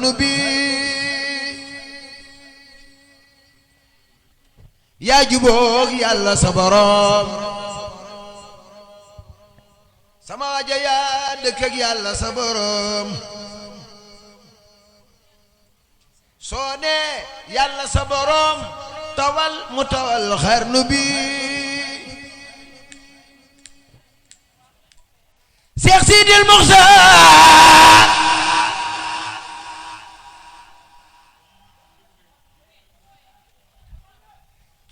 xarnu bi yaa jubóog yàlla sa borom sama waaja yaa dëkk ak yàlla sa borom soo ne yàlla sa borom tawal mu tawal xarnu bi Cheikh Sidil Mokhtar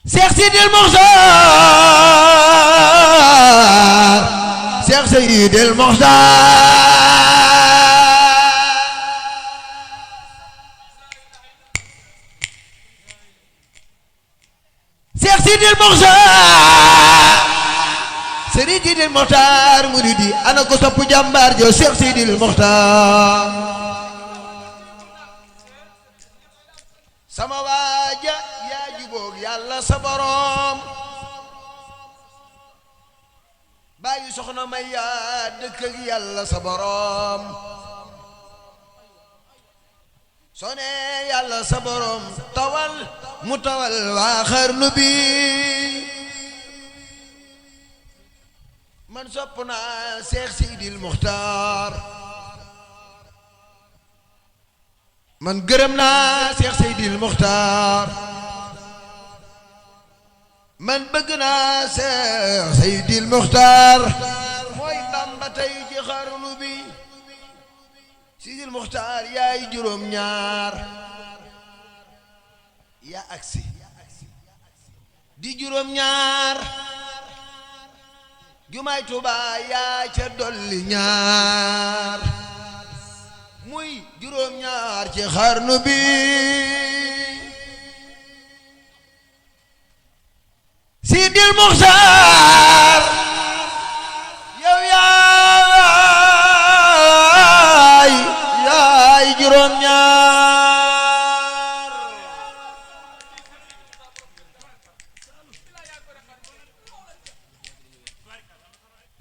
Cheikh Sidil Mokhtar Cheikh Sidil Mokhtar Cheikh Sidil Mokhtar Serigne Sidil Mokhtar muridi ana ko sopp jàmbaar jo Cheikh Sidil Mokhtar sama waaja yaa jubóog yàlla sa borom bàyyi soxna may yaa dëkk ak yàlla sa borom soo ne yàlla sa borom tawal mu tawal waa xarnu bi man sopp naa Cheikh Sidil Mokhtar man gërëm naa Cheikh Sidil Mokhtar man bëgg naa Cheikh Sidil Mokhtar mooy Bamba tey ci xarnu bi Sidil Mokhtar yaay juróom ñaar yaa agsi di juróom ñaar jumaay Tuubaa yaa ca dolli ñaar muy juróom ñaar ci xarnu bi Sidil Mokhtar yow yaay juróom ñaar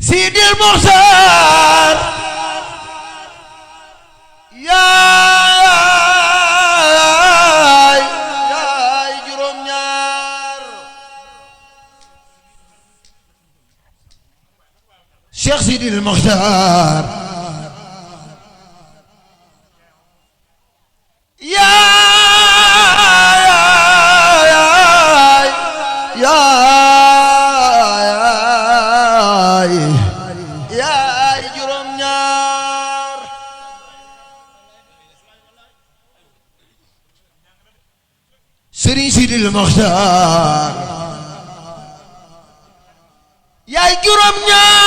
Sidil Mokhtar yaay juróom ñaar Cheikh Sidil Mokhtar yaay juróom ñaar Serigne Sidil Mokhtar yaay juróom ñaar